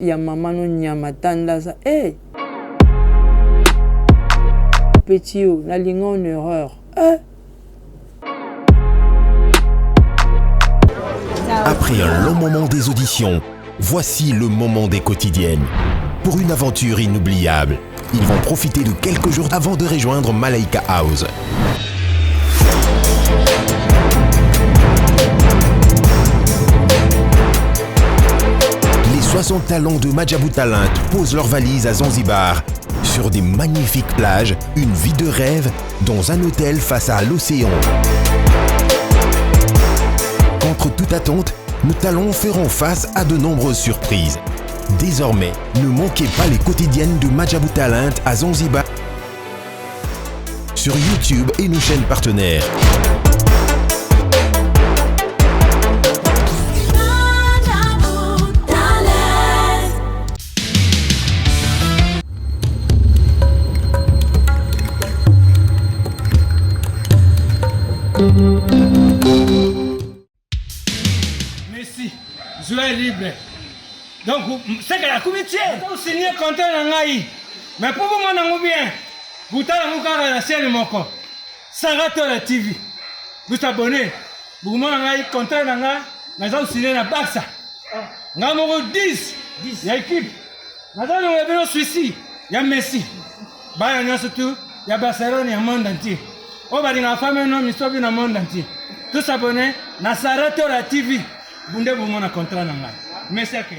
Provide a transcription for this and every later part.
Ya maman no nyama tanda ça. Eh! Petit ou, la ligne en erreur. Après un long moment des auditions, voici le moment des quotidiennes. Pour une aventure inoubliable, ils vont profiter de quelques jours avant de rejoindre Malaika House. Les 60 talents de Madjabou Talent posent leurs valises à Zanzibar, sur des magnifiques plages, une vie de rêve, dans un hôtel face à l'océan. Contre toute attente, nos talents feront face à de nombreuses surprises. Désormais, ne manquez pas les quotidiennes de Madjabou Talent à Zanzibar sur YouTube et nos chaînes partenaires. Merci, je suis libre. Donc, c'est que la commission, vous signez contrat dans l'AI. Mais pour vous, moi, bien, vous avez la chaîne Moko, Sarato la TV. Vous abonnez, vous avez contrat dans l'AI, vous signez la Baxa. Vous avez 10, il y a équipe. Vous avez Suisse, il y a Messi. Il y a surtout, il y a Barcelone, il y a le monde entier. Oh, bah, il y a une femme, non, mais il y a le monde entier. Tous abonnés, na Sarato la TV. Vous avez un contrat dans l'AI. Merci à vous.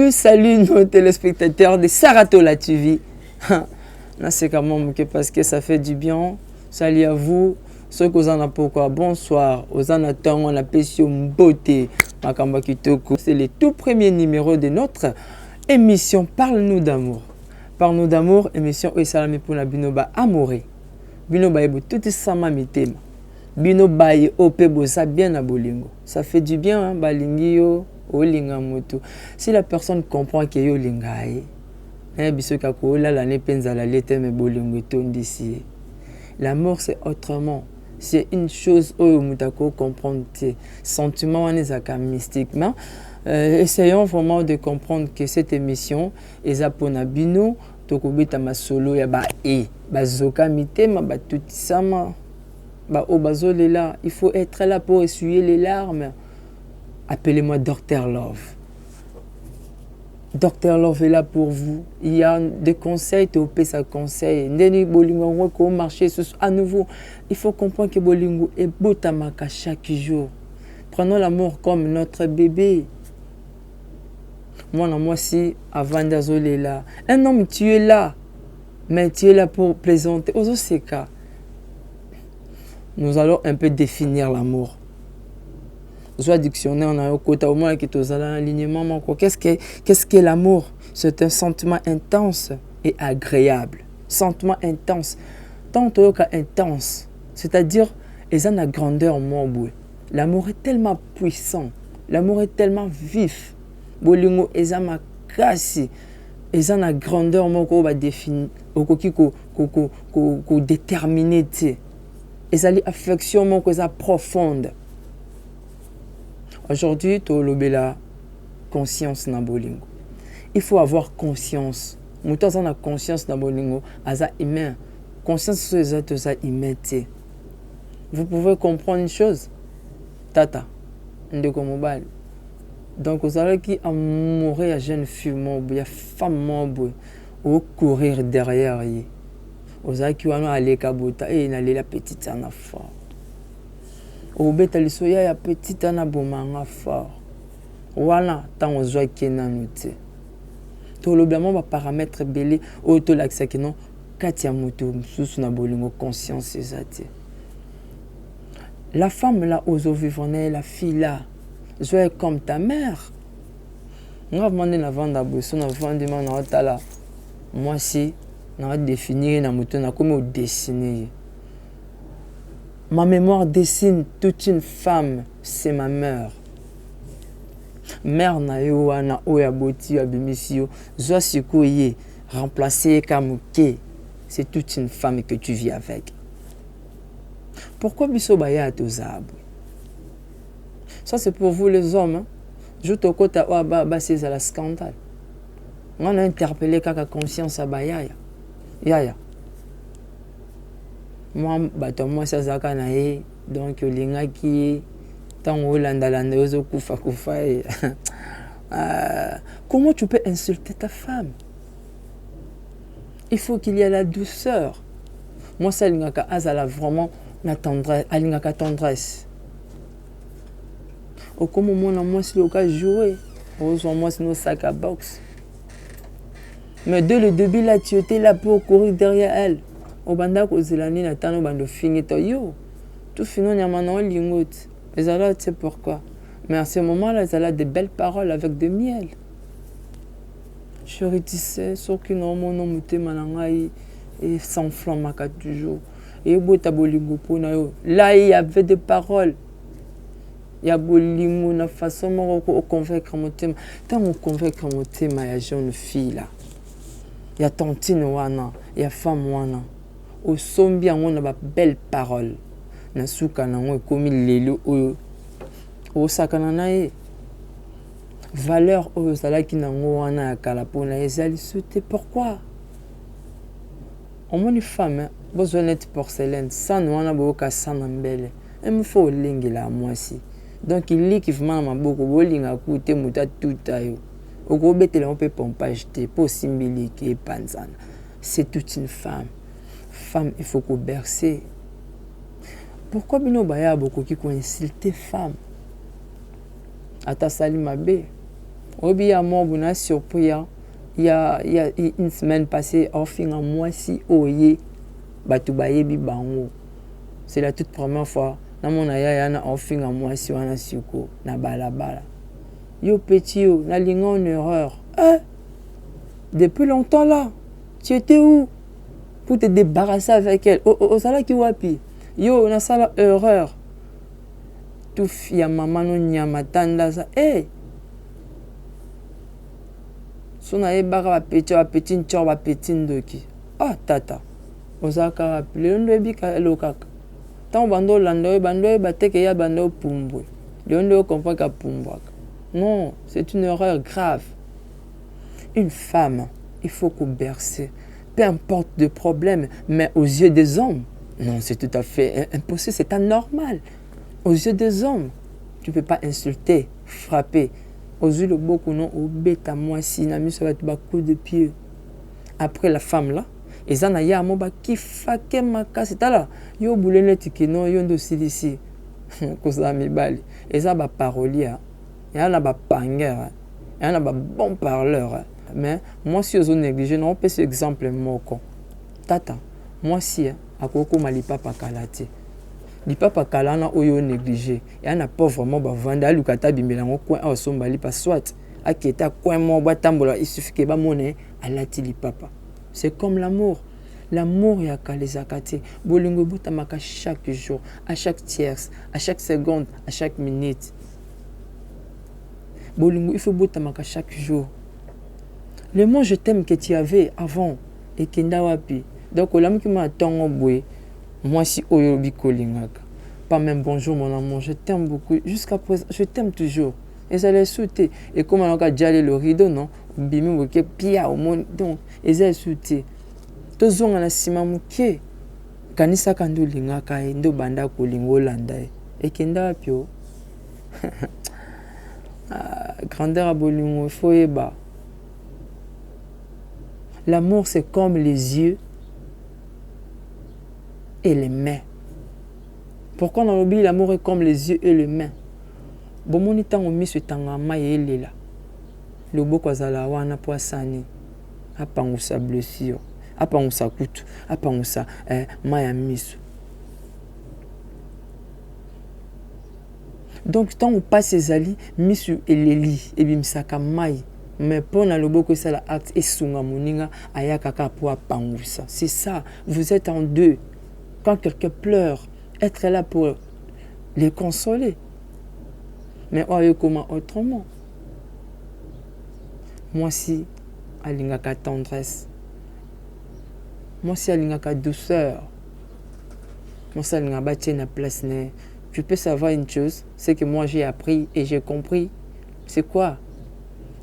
Salut nos téléspectateurs de Sarato la TV. Là c'est quand même parce que ça fait du bien. Salut à vous. Ceux qui en ont pourquoi bonsoir. Aux en attendant on appelle sur beauté. C'est le tout premier numéro de notre émission Parle-nous d'amour. Parle-nous d'amour, émission où salami pour la binoba amouré. Binoba ebo tout sama mitema. Binoba e opebo ça bien à bolingo. Ça fait du bien hein, balingio. Si la personne comprend que yo lingaye, l'amour c'est autrement. C'est une chose où mutako comprendre sentiment mystiquement. Essayons vraiment de comprendre que cette émission est pour bino tokobeta masolo ya ba bazoka mitema ba tout sama ba obazolela. Il faut être là pour essuyer les larmes. Appelez-moi Dr Love. Dr Love est là pour vous. Il y a des conseils, tu peux ça conseil. Ndeni bolingo ko marcher à nouveau. Il faut comprendre que bolingo est botamaka chaque jour. Prenons l'amour comme notre bébé. Moi si avant d'azoler là. Un homme tu es là, mais tu es là pour plaisanter. Nous allons un peu définir l'amour. Soit dictionnaire, on a au côté au moins qui est dans l'alignement. Qu'est-ce que l'amour? C'est un sentiment intense et agréable. Sentiment intense. Tant intense, c'est-à-dire, ils ont la grandeur moins. L'amour est tellement puissant. L'amour est tellement vif. Bolingo, ils ont ma casse. Ils ont la grandeur moins qu'on va définir, qu'on déterminer. Ils ont l'affection moins qu'on a profonde. Aujourd'hui, tu as la conscience dans bolingo. Il faut avoir conscience. Nous avons la conscience dans bolingo, aza humain. Conscience sur les autres humains. Vous pouvez comprendre une chose. Tata, ndeko mobile. Donc vous allez qui a mourir à jeune fille il y a femme ou courir derrière lui. Vous allez qui va aller kabota et aller la petite en affaire. Obeta lisoya ya petite na bomanga fort. wana ntango ozwaki nanu te tolobelamo baparametre ebele oyo tolakisaki no kati ya moto mosusu na bolingo conscience eza te. La femme là ozovivre na la fille là sois comme ta mère. Nga vande na vanda boso na vande ma na otala moi si na définir na moto na comme dessiner. Ma mémoire dessine toute une femme, c'est ma mère. Mère na yo wana oya boti abimisi yo zo sikoye remplacer kamuke. C'est toute une femme que tu vis avec. Pourquoi biso baya tozabwe? Ça c'est pour vous les hommes. Hein? Je te côté c'est la scandale. On a interpellé kaka conscience à bayaya. Yaya. Moi ça zaka na e donc linga ki tango landa ozo kufa kufa. Comment tu peux insulter ta femme? Il faut qu'il y ait la douceur. Moi ça lingaka azala vraiment la tendresse, alingaka tendresse. Au comme moi si le cas jouer, moi c'est nos sacs à boxe. Mais dès le début là tu étais là pour courir derrière elle. Au banda ko zelani na tano bando fini to yo. Tout fini on y a maintenant lingot. Et ça là tu sais pourquoi. Mais à ce moment-là, ça a de belles paroles avec de miel. Chérie, tu sais, sauf que non mon nom était manangai et sans flamme à toujours. Et là il y avait des paroles. Il y a bolingo na façon de convaincre mon thème. Tant on convaincre mon thème, il y a jeune fille là. Il y a tantine wana, il y a femme wana. Au sombi on a belles paroles. Na suka na ngo komi lelo o sakana na e. Valeur o sala ki na ngo wana kala pona ezali sauté. Pourquoi? On m'a une femme, besoin d'être porcelaine, sans nous on a beaucoup à sans embelle. Il me faut lingue là moi aussi. Donc il lit qui vraiment ma beaucoup lingue à côté muta tout ayo. Au gros bête là on peut pas acheter pour symbolique panzana. C'est toute une femme. Femme il faut qu'on bercer. Pourquoi bino baya beaucoup qui ko insulter femme? Ata sali mabe. Obi ya mo buna surpris. Il y a une semaine passée, on fin en mois si oye batubaye bi bango. C'est la toute première fois. Na mon aya na on fin en mois si wana suko na balabala. Yo petit yo na linga en erreur. Depuis longtemps là, tu étais où pour te débarrasser avec elle? Oh sala ki wapi. Yo na sala erreur. Tout ya maman no nyama tanda ça. So na ebaka petit ncho ba petit ndoki. Tata. Ozaka rappeler ndo ebika lokaka. Tant bando lando bando bateke ya bando pumbwe. Ndo comprend ka pumbwaka. Non, c'est une erreur grave. Une femme, il faut qu'on berce. Peu importe de problème, mais aux yeux des hommes, non, c'est tout à fait impossible, c'est anormal. Aux yeux des hommes, tu ne peux pas insulter, frapper. Aux yeux de beaucoup, non, au bêta moi si, na mis sur le coup de pied. Après la femme là, ils en a ya moba qui fake maka, c'est là. Yo boule net qui non, yo ndo silisi. Kosa mi bali. Ils ont ba parolier. Il y en a ba panger. Il y en a ba bon parleur. Mais moi si aux négligé, non, on peut ce exemple moko. Tata, moi si à koko malipa pa kalati. Lipapa kalana oyo négligé. Et on a pas vraiment ba vanda lukata bimela ngo coin au somba lipa soit aketa coin mo ba tambola il suffit que ba monnaie alati lipapa. C'est comme l'amour. L'amour ya kalezakati bolingo botamaka chaque jour, à chaque tierce, à chaque seconde, à chaque minute. Bolingo il faut botamaka chaque jour. Le mot je t'aime que tu avais avant et kenda wapi. Donc l'homme qui m'a tongo boué. Moi si oyobi kolingaka. Pas même bonjour mon amour, je t'aime beaucoup. Jusqu'à présent, je t'aime toujours. Et ça les sauté. Et comme on a déjà le rideau, non? Bimi woke pia au monde. Donc, et ça sauté. Tous on a sima muke. Kanisa kandu lingaka ndo banda kolingo landa. Et kenda pio. Grandeur à bolingo, faut eba. L'amour c'est comme les yeux et les mains. Pourquoi dans l'oubli l'amour est comme les yeux et les mains? bomoni ntango miso etanga mai elela loboko azala wana po asani apangusa blessure apangusa kutu apangusa mai ya miso. Donc ntango mpasi ezali miso eleli ebimisaka mai mais pona loboko esala acte esunga moninga ayakaka po apangusa. C'est ça, vous êtes en deux. Quand quelqu'un pleure, être là pour les consoler. Mais oyo comment autrement. Moi si alingaka tendresse. Moi si alingaka douceur. Moi si alingaka batie na place ne. Tu peux savoir une chose, c'est que moi j'ai appris et j'ai compris. C'est quoi?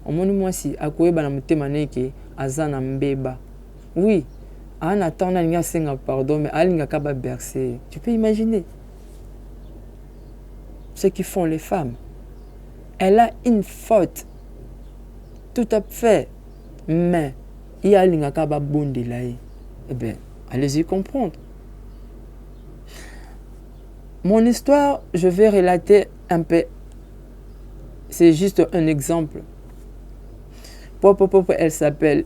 Au moins moi si akoyeba na mutema neke azana mbeba. Oui, en attendant alinga senga pardon mais alinga kaba bercer. Tu peux imaginer ce qu'ils font les femmes. Elle a une faute. Tout à fait. Mais il y a alinga kaba bonde là. Eh bien, allez-y comprendre. Mon histoire, je vais relater un peu. C'est juste un exemple. Elle s'appelle.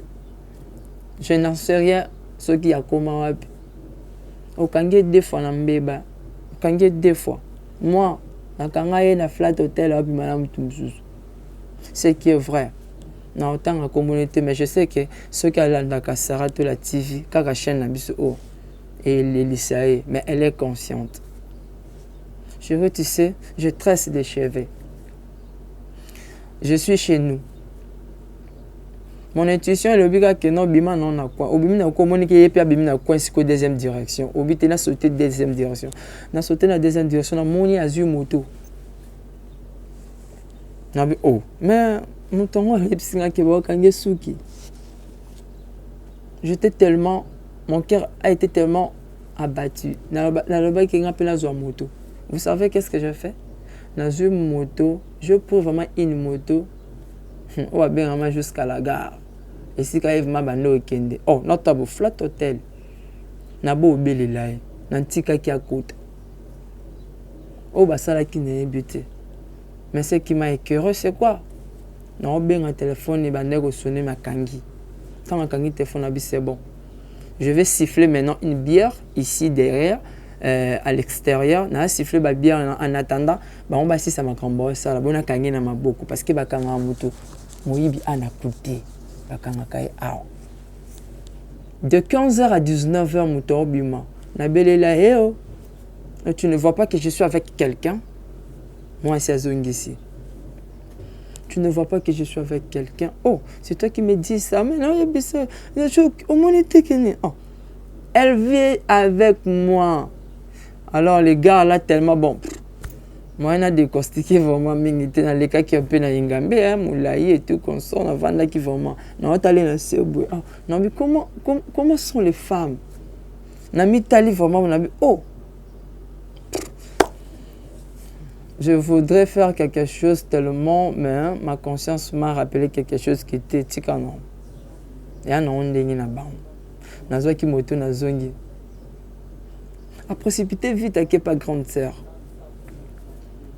Je n'en sais rien. Ce qui a commencé. Au Kangé deux fois na mbeba. Kangé deux fois. Moi, na Kangaye na flat hotel à Madame Tumsus. Ce qui est vrai. Na autant la communauté, mais je sais que ceux qui ont la Sarato la TV, kaka chaîne na biso oh et les lycéens, mais elle est consciente. Je veux, tu sais, je tresse des cheveux. Je suis chez nous. Mon intuition est le biga que non bima non na quoi. Obimi na communiquer et puis abimi na quoi c'est deuxième direction. Obité na sauté deuxième direction. Na sauté na deuxième direction na moni azu moto. Na bi oh mais mouton a lipsinga ke ba kange suki. J'étais tellement mon cœur a été tellement abattu. Na le ba ki nga pena zo moto. Vous savez qu'est-ce que je fais? Dans une moto, je prends vraiment une moto. On va bien vraiment jusqu'à la gare. Et si quand il m'a bandé au Kende. Oh, notre beau flat hotel. Na beau belle là. Nantika qui a côté. Oh, bah ça là qui n'est buté. Mais ce qui m'a écœuré, c'est quoi? Non, bien un téléphone et bandé au sonner ma kangi. Quand ma kangi téléphone c'est bon. Je vais siffler maintenant une bière ici derrière. À l'extérieur, na siffler ba bière en attendant, ba on ba si ça m'a cambo ça la bonne kangi na maboko parce que ba kanga moto moyibi ana coûté ba kanga kai ao. De 15h à 19h moto bima na belela heo. Tu ne vois pas que je suis avec quelqu'un? Moi c'est Azongisi. Tu ne vois pas que je suis avec quelqu'un? Oh, c'est toi qui me dis ça. Mais non, il y a ça. Au moins oh. Elle vit avec moi. Alors les gars là tellement bon. Moi on a décortiqué vraiment mingité dans les cas qui ont peu na Ingambe moulaï et tout comme ça on a vendu qui vraiment. Non t'allais dans ce bout. Non mais comment sont les femmes? Na mi tali vraiment on a vu oh. Je voudrais faire quelque chose tellement mais ma conscience m'a rappelé quelque chose qui était tikano. Et on a ndenge na bang. Nazo ki moto na zongi. A précipité vite à pas grande sœur.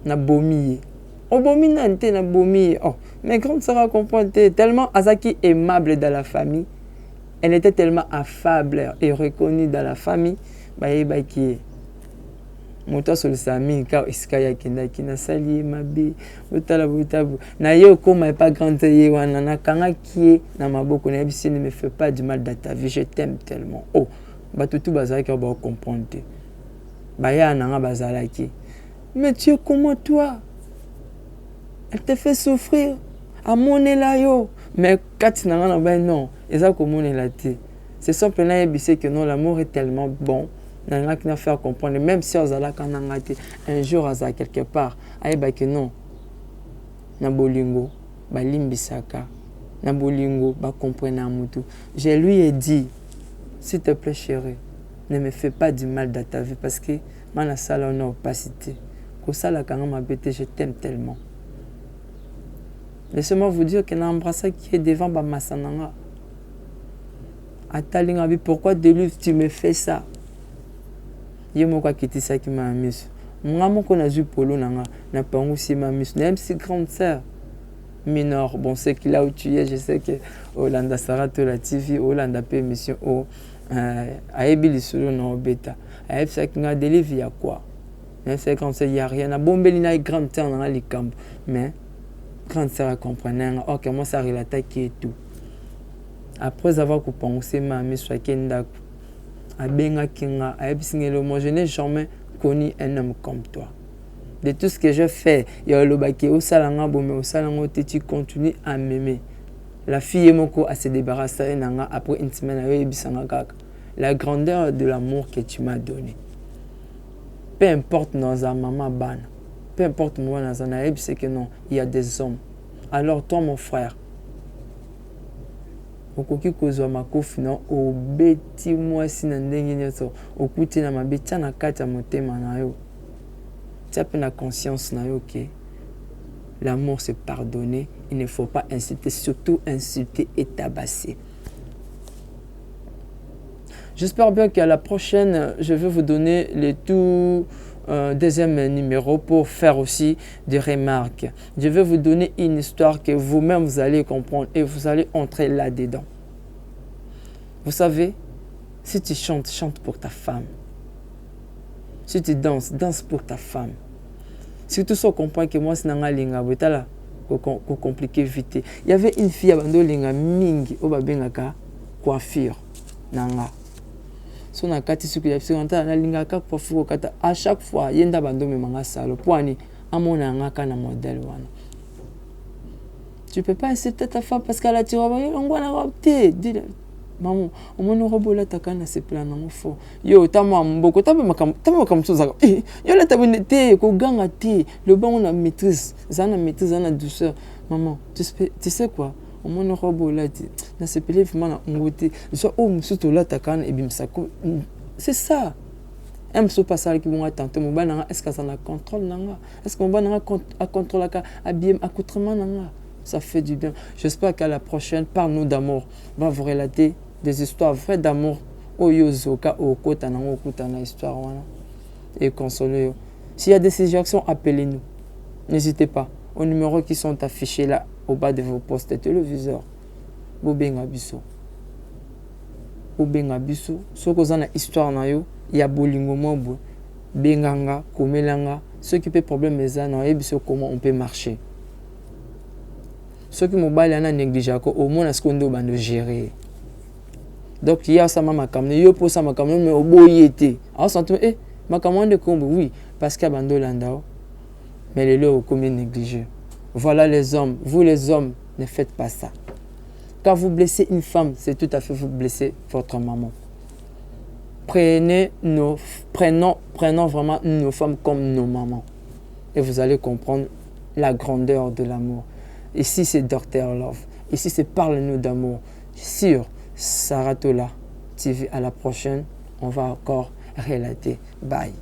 Na bomi. Oh bomi nante na bomi. Oh, mais grande sœur a compris tellement Azaki aimable dans la famille. Elle était tellement affable et reconnue dans la famille. Bah qui moto sur le sami car iskaya kenda kina sali mabe utala butabu na yo koma pas grande ye wana na kanga qui na maboko na bisi ne me fait pas du mal dans ta vie, je t'aime tellement. Oh ba tout bazala qui va comprendre. Ba ya na bazala qui. Mais tu es comment toi? Elle te fait souffrir à mon yo. Mais quand na ba non, eza comme on la té. C'est simplement yebisi que non l'amour est tellement bon. N'a rien faire comprendre même si ozala kana ngati un jour aza quelque part ayeba que non na bolingo ba limbisaka na bolingo ba comprendre mutu. Je lui ai dit s'il te plaît chérie ne me fais pas du mal dans ta vie parce que mana sala na opacité ko sala kanga ma bête je t'aime tellement. Laissez-moi vous dire que na embrassa qui est devant ba masananga atalinga bi pourquoi de lui tu me fais ça? Je me crois que c'est ça qui m'a mis. Maman qu'on a vu polo n'a pas aussi ma miss, même si grande sœur. Minor, bon, c'est qu'il a où tu es, je sais que Hollanda Sarato la TV, Hollanda P émission au Aébili solo non bêta. Aébili c'est qu'il y a des livres, il y a quoi? Même c'est quand il n'y a rien. Bombelina est grande sœur dans les camps, mais grande sœur comprenait, ok, moi ça relate qui est tout. Après avoir pensé ma miss soit Kenda, à Benga Kinga, Aébili moi je n'ai jamais connu un homme comme toi. De tout ce que je fais, il y a le bac au salanga, mais au salanga, tu continues à m'aimer. La fille est moko à se débarrasser après une semaine. La grandeur de l'amour que tu m'as donné. Peu importe dans un maman ban, peu importe moi dans un aïe, c'est que non, il y a des hommes. Alors toi mon frère, au coquille cause ma kofi non, au bêti moi si n'endengi nyoso, au côté na ma bêti na kata motema na yo. Tu as la conscience que l'amour c'est pardonner, il ne faut pas insulter, surtout insulter et tabasser. J'espère bien qu'à la prochaine, je vais vous donner le tout deuxième numéro pour faire aussi des remarques. Je vais vous donner une histoire que vous-même vous allez comprendre et vous allez entrer là-dedans. Vous savez, si tu chantes, chante pour ta femme. Si tu danses, danse pour ta femme. Si tout ça comprend que moi, c'est un linga, c'est compliqué vite. Il y avait une fille abandonnée linga mingi, au babengaka coiffure nanga. Son akati ce qu'il y a sur na linga ka coiffure kata à chaque fois yenda abandonné manga salo poani amona ngaka na modèle wana. Tu peux pas accepter ta femme parce qu'elle a tiré on va la rapter. Maman, on m'a robot là takana se plan non fo. Yo tama mboko tama comme ça. Yo la tabonete ko ganga ti, le bon on a maîtrise, ça na maîtrise, ça na douceur. Maman, tu sais quoi? On m'a robot là ti. Na se pelé vraiment na ngote. So oh musuto là takana et bim sako. C'est ça. Aime ce passage qui vont attendre mon bananga est-ce que ça na contrôle nanga? Est-ce qu'on bananga à contrôle à bien accoutrement nanga? Ça fait du bien. J'espère qu'à la prochaine, parle-nous d'amour. On va vous relater des histoires vraies d'amour. Oyozoka, okotana, okutana, histoire. Et consolez. S'il y a des suggestions, appelez-nous. N'hésitez pas. Aux numéros qui sont affichés là, au bas de vos postes de téléviseurs. Bobenga biso. Bobenga biso. Ce que vous avez histoire, il y a bolingo mobo. Benganga, komelanga. Ceux qui ont problème, mais comment on peut marcher. Ceux qui m'ont négligé, au moins, est-ce qu'on doit gérer? Donc, il y a ça, ma caméra, il y a ça, ma caméra, mais au bout, il était. Alors, ça te ma caméra de combo, oui, parce qu'il y a Bando Landao, mais les lots, combien négligés. Voilà les hommes, vous les hommes, ne faites pas ça. Quand vous blessez une femme, c'est tout à fait vous blesser votre maman. Prenons vraiment nos femmes comme nos mamans. Et vous allez comprendre la grandeur de l'amour. Ici, c'est Dr. Love. Ici, c'est Parle-nous d'amour. Sur Saratola TV. À la prochaine, on va encore relater. Bye.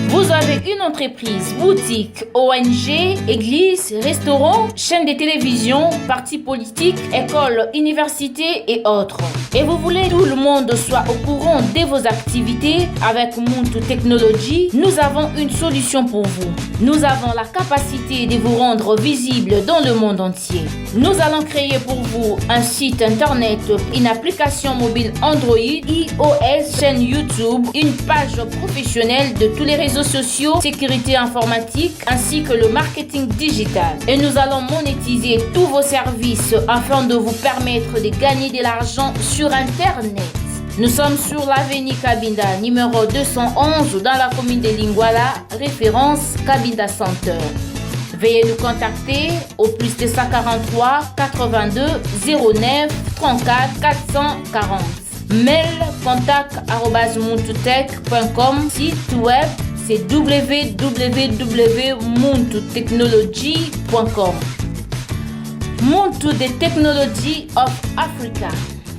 Vous avez une entreprise, boutique, ONG, église, restaurant, chaîne de télévision, parti politique, école, université et autres. Et vous voulez que tout le monde soit au courant de vos activités avec Muntu Technology, nous avons une solution pour vous. Nous avons la capacité de vous rendre visible dans le monde entier. Nous allons créer pour vous un site internet, une application mobile Android, iOS, chaîne YouTube, une page professionnelle de tous les réseaux sociaux, sécurité informatique ainsi que le marketing digital. Et nous allons monétiser tous vos services afin de vous permettre de gagner de l'argent sur Internet. Nous sommes sur l'avenue Kabinda, numéro 211 dans la commune de Lingwala, référence Kabinda Center. Veuillez nous contacter au plus 243 82 09 34 440. Mail contact@muntutech.com. Site web c'est www.muntutechnology.com. Muntu the Technology of Africa.